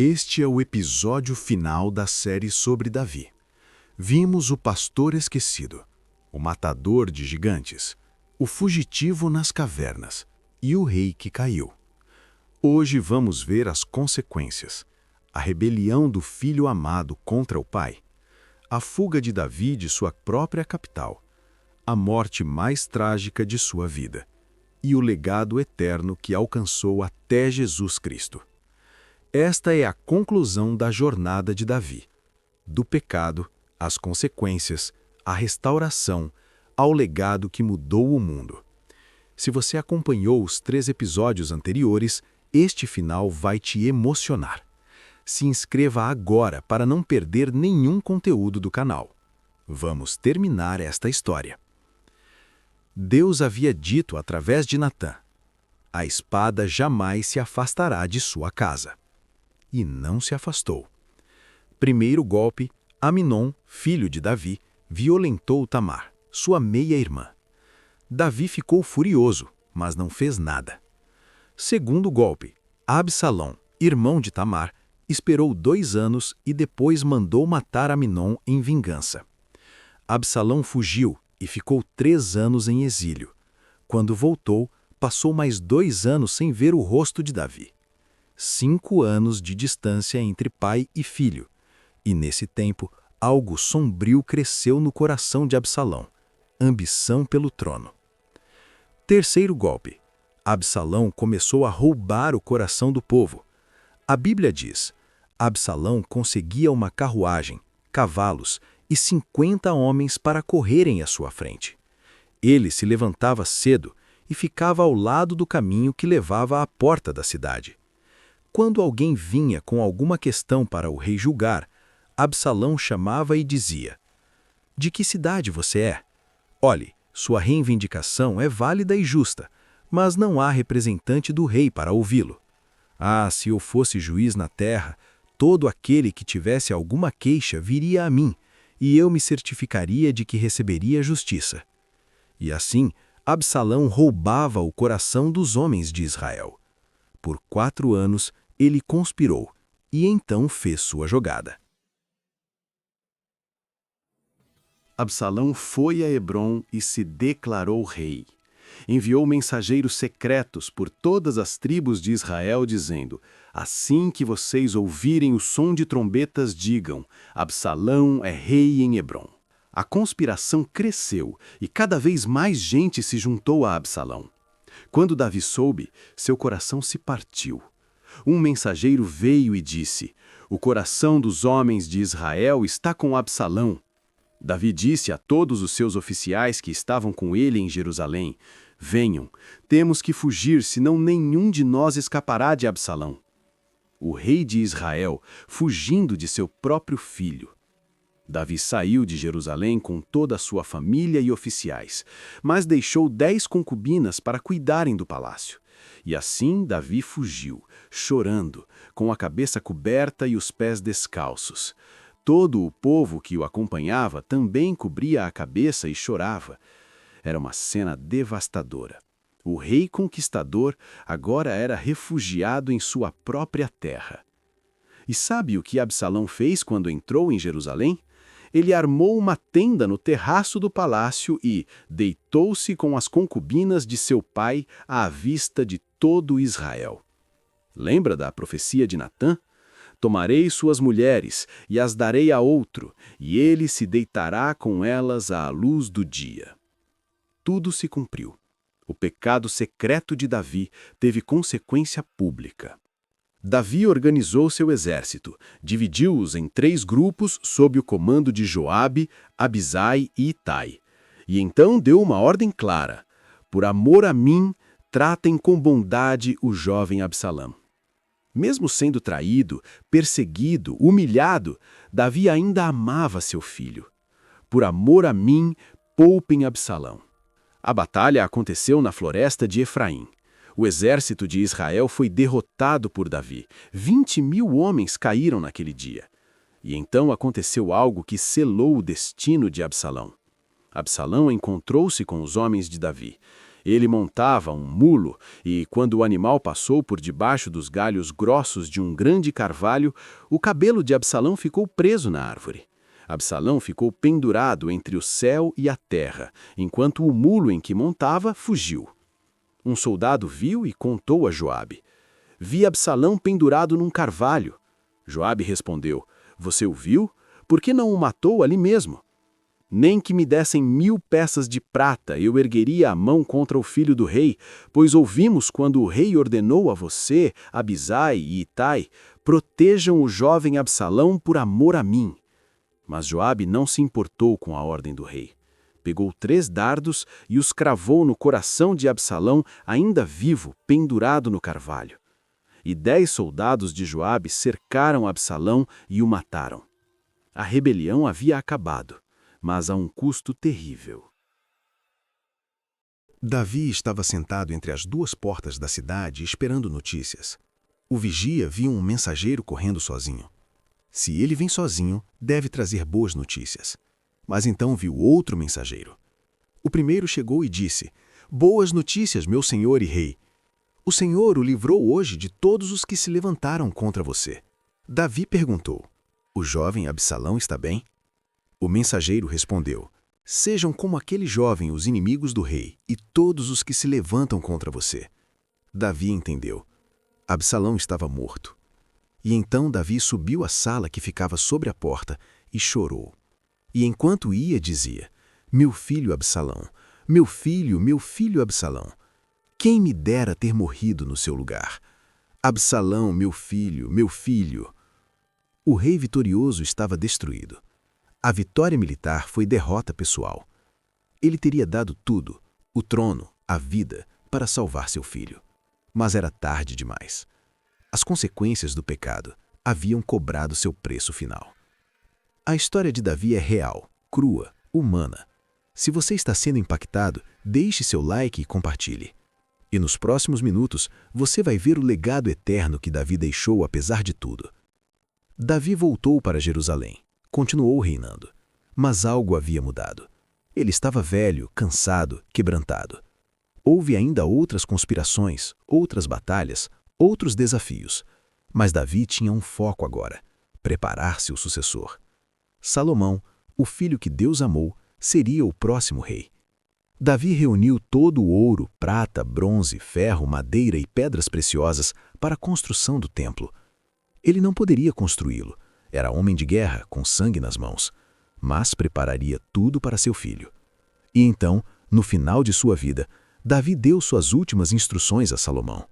Este é o episódio final da série sobre Davi. Vimos o pastor esquecido, o matador de gigantes, o fugitivo nas cavernas e o rei que caiu. Hoje vamos ver as consequências, a rebelião do filho amado contra o pai, a fuga de Davi de sua própria capital, a morte mais trágica de sua vida e o legado eterno que alcançou até Jesus Cristo. Esta é a conclusão da jornada de Davi, do pecado, às consequências, à restauração, ao legado que mudou o mundo. Se você acompanhou os 3 episódios anteriores, este final vai te emocionar. Se inscreva agora para não perder nenhum conteúdo do canal. Vamos terminar esta história. Deus havia dito através de Natã: a espada jamais se afastará de sua casa. E não se afastou. Primeiro golpe, Aminon, filho de Davi, violentou Tamar, sua meia-irmã. Davi ficou furioso, mas não fez nada. Segundo golpe, Absalão, irmão de Tamar, esperou 2 anos e depois mandou matar Aminon em vingança. Absalão fugiu e ficou 3 anos em exílio. Quando voltou, passou mais 2 anos sem ver o rosto de Davi. 5 anos de distância entre pai e filho. E nesse tempo, algo sombrio cresceu no coração de Absalão: ambição pelo trono. Terceiro golpe. Absalão começou a roubar o coração do povo. A Bíblia diz: Absalão conseguia uma carruagem, cavalos e 50 homens para correrem à sua frente. Ele se levantava cedo e ficava ao lado do caminho que levava à porta da cidade. Quando alguém vinha com alguma questão para o rei julgar, Absalão chamava e dizia: de que cidade você é? Olhe, sua reivindicação é válida e justa, mas não há representante do rei para ouvi-lo. Ah, se eu fosse juiz na terra, todo aquele que tivesse alguma queixa viria a mim, e eu me certificaria de que receberia justiça. E assim, Absalão roubava o coração dos homens de Israel. Por 4 anos, ele conspirou, e então fez sua jogada. Absalão foi a Hebrom e se declarou rei. Enviou mensageiros secretos por todas as tribos de Israel, dizendo: assim que vocês ouvirem o som de trombetas, digam: Absalão é rei em Hebrom. A conspiração cresceu e cada vez mais gente se juntou a Absalão. Quando Davi soube, seu coração se partiu. Um mensageiro veio e disse: o coração dos homens de Israel está com Absalão. Davi disse a todos os seus oficiais que estavam com ele em Jerusalém: venham, temos que fugir, senão nenhum de nós escapará de Absalão. O rei de Israel, fugindo de seu próprio filho. Davi saiu de Jerusalém com toda a sua família e oficiais, mas deixou 10 concubinas para cuidarem do palácio. E assim Davi fugiu, chorando, com a cabeça coberta e os pés descalços. Todo o povo que o acompanhava também cobria a cabeça e chorava. Era uma cena devastadora. O rei conquistador agora era refugiado em sua própria terra. E sabe o que Absalão fez quando entrou em Jerusalém? Ele armou uma tenda no terraço do palácio e deitou-se com as concubinas de seu pai à vista de todo Israel. Lembra da profecia de Natã? Tomarei suas mulheres e as darei a outro, e ele se deitará com elas à luz do dia. Tudo se cumpriu. O pecado secreto de Davi teve consequência pública. Davi organizou seu exército, dividiu-os em 3 grupos sob o comando de Joabe, Abisai e Itai. E então deu uma ordem clara: por amor a mim, tratem com bondade o jovem Absalão. Mesmo sendo traído, perseguido, humilhado, Davi ainda amava seu filho. Por amor a mim, poupem Absalão. A batalha aconteceu na floresta de Efraim. O exército de Israel foi derrotado por Davi. 20.000 homens caíram naquele dia. E então aconteceu algo que selou o destino de Absalão. Absalão encontrou-se com os homens de Davi. Ele montava um mulo e, quando o animal passou por debaixo dos galhos grossos de um grande carvalho, o cabelo de Absalão ficou preso na árvore. Absalão ficou pendurado entre o céu e a terra, enquanto o mulo em que montava fugiu. Um soldado viu e contou a Joabe. Vi Absalão pendurado num carvalho. Joabe respondeu: Você o viu? Por que não o matou ali mesmo? Nem que me dessem 1000 peças de prata, eu ergueria a mão contra o filho do rei, pois ouvimos quando o rei ordenou a você, Abisai e Itai, protejam o jovem Absalão por amor a mim. Mas Joabe não se importou com a ordem do rei. Pegou 3 dardos e os cravou no coração de Absalão, ainda vivo, pendurado no carvalho. E 10 soldados de Joabe cercaram Absalão e o mataram. A rebelião havia acabado, mas a um custo terrível. Davi estava sentado entre as 2 portas da cidade esperando notícias. O vigia viu um mensageiro correndo sozinho. Se ele vem sozinho, deve trazer boas notícias. Mas então viu outro mensageiro. O primeiro chegou e disse: Boas notícias, meu senhor e rei. O Senhor o livrou hoje de todos os que se levantaram contra você. Davi perguntou: O jovem Absalão está bem? O mensageiro respondeu: Sejam como aquele jovem os inimigos do rei e todos os que se levantam contra você. Davi entendeu. Absalão estava morto. E então Davi subiu à sala que ficava sobre a porta e chorou. E enquanto ia, dizia: Meu filho Absalão, meu filho Absalão, quem me dera ter morrido no seu lugar? Absalão, meu filho, meu filho. O rei vitorioso estava destruído. A vitória militar foi derrota pessoal. Ele teria dado tudo, o trono, a vida, para salvar seu filho. Mas era tarde demais. As consequências do pecado haviam cobrado seu preço final. A história de Davi é real, crua, humana. Se você está sendo impactado, deixe seu like e compartilhe. E nos próximos minutos, você vai ver o legado eterno que Davi deixou apesar de tudo. Davi voltou para Jerusalém, continuou reinando. Mas algo havia mudado. Ele estava velho, cansado, quebrantado. Houve ainda outras conspirações, outras batalhas, outros desafios. Mas Davi tinha um foco agora: preparar-se o sucessor. Salomão, o filho que Deus amou, seria o próximo rei. Davi reuniu todo o ouro, prata, bronze, ferro, madeira e pedras preciosas para a construção do templo. Ele não poderia construí-lo. Era homem de guerra, com sangue nas mãos. Mas prepararia tudo para seu filho. E então, no final de sua vida, Davi deu suas últimas instruções a Salomão.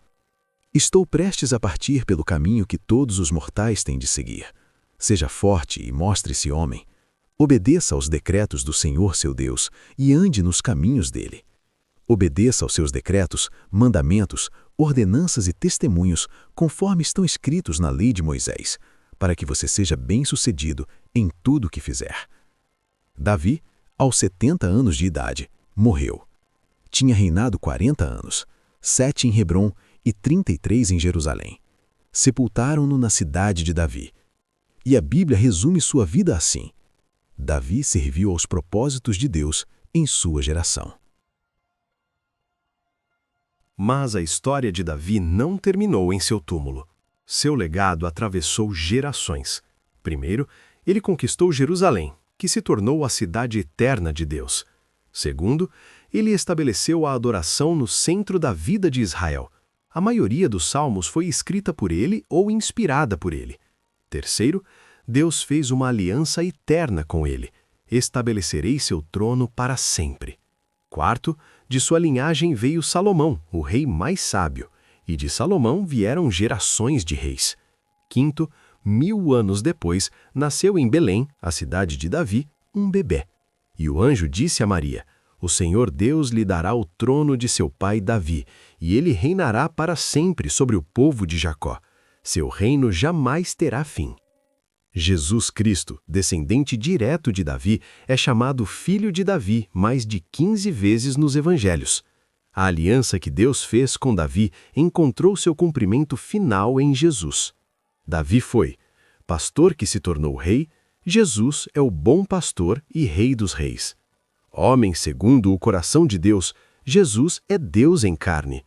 Estou prestes a partir pelo caminho que todos os mortais têm de seguir. Seja forte e mostre-se homem. Obedeça aos decretos do Senhor seu Deus e ande nos caminhos dele. Obedeça aos seus decretos, mandamentos, ordenanças e testemunhos, conforme estão escritos na lei de Moisés, para que você seja bem-sucedido em tudo o que fizer. Davi, aos 70 anos de idade, morreu. Tinha reinado 40 anos, 7 em Hebrom e 33 em Jerusalém. Sepultaram-no na cidade de Davi. E a Bíblia resume sua vida assim: Davi serviu aos propósitos de Deus em sua geração. Mas a história de Davi não terminou em seu túmulo. Seu legado atravessou gerações. Primeiro, ele conquistou Jerusalém, que se tornou a cidade eterna de Deus. Segundo, ele estabeleceu a adoração no centro da vida de Israel. A maioria dos salmos foi escrita por ele ou inspirada por ele. Terceiro, Deus fez uma aliança eterna com ele. Estabelecerei seu trono para sempre. Quarto, de sua linhagem veio Salomão, o rei mais sábio, e de Salomão vieram gerações de reis. Quinto, 1000 anos depois, nasceu em Belém, a cidade de Davi, um bebê. E o anjo disse a Maria: O Senhor Deus lhe dará o trono de seu pai Davi, e ele reinará para sempre sobre o povo de Jacó. Seu reino jamais terá fim. Jesus Cristo, descendente direto de Davi, é chamado Filho de Davi mais de 15 vezes nos Evangelhos. A aliança que Deus fez com Davi encontrou seu cumprimento final em Jesus. Davi foi pastor que se tornou rei, Jesus é o bom pastor e rei dos reis. Homem segundo o coração de Deus, Jesus é Deus em carne.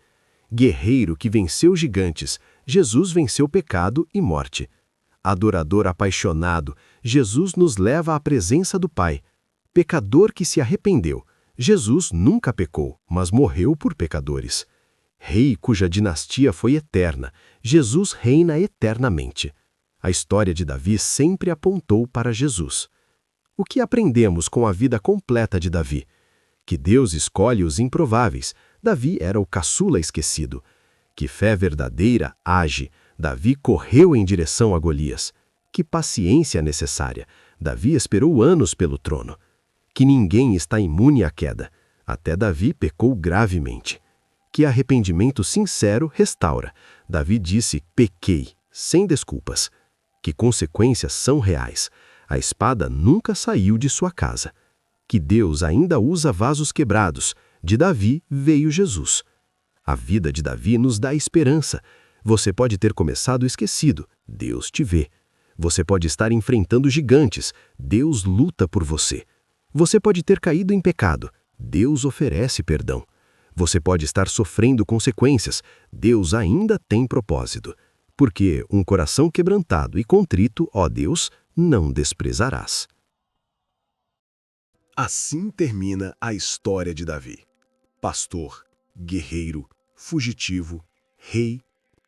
Guerreiro que venceu gigantes, Jesus venceu pecado e morte. Adorador apaixonado, Jesus nos leva à presença do Pai. Pecador que se arrependeu, Jesus nunca pecou, mas morreu por pecadores. Rei cuja dinastia foi eterna, Jesus reina eternamente. A história de Davi sempre apontou para Jesus. O que aprendemos com a vida completa de Davi? Que Deus escolhe os improváveis. Davi era o caçula esquecido. Que fé verdadeira age. Davi correu em direção a Golias. Que paciência necessária. Davi esperou anos pelo trono. Que ninguém está imune à queda. Até Davi pecou gravemente. Que arrependimento sincero restaura. Davi disse, pequei, sem desculpas. Que consequências são reais. A espada nunca saiu de sua casa. Que Deus ainda usa vasos quebrados. De Davi veio Jesus. A vida de Davi nos dá esperança. Você pode ter começado esquecido. Deus te vê. Você pode estar enfrentando gigantes. Deus luta por você. Você pode ter caído em pecado. Deus oferece perdão. Você pode estar sofrendo consequências. Deus ainda tem propósito. Porque um coração quebrantado e contrito, ó Deus, não desprezarás. Assim termina a história de Davi. Pastor, guerreiro, fugitivo, rei,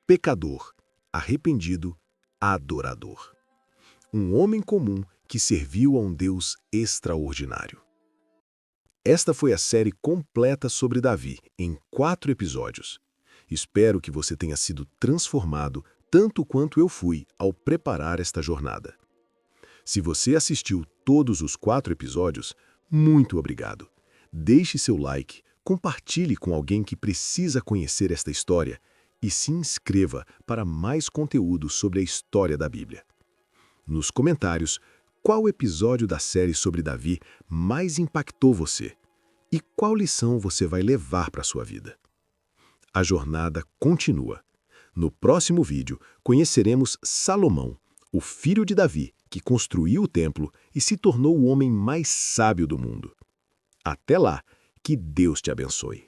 pecador, arrependido, adorador. Um homem comum que serviu a um Deus extraordinário. Esta foi a série completa sobre Davi, em 4 episódios. Espero que você tenha sido transformado tanto quanto eu fui ao preparar esta jornada. Se você assistiu todos os 4 episódios, muito obrigado. Deixe seu like, compartilhe com alguém que precisa conhecer esta história e se inscreva para mais conteúdo sobre a história da Bíblia. Nos comentários, qual episódio da série sobre Davi mais impactou você? E qual lição você vai levar para a sua vida? A jornada continua. No próximo vídeo, conheceremos Salomão, o filho de Davi, que construiu o templo e se tornou o homem mais sábio do mundo. Até lá, que Deus te abençoe.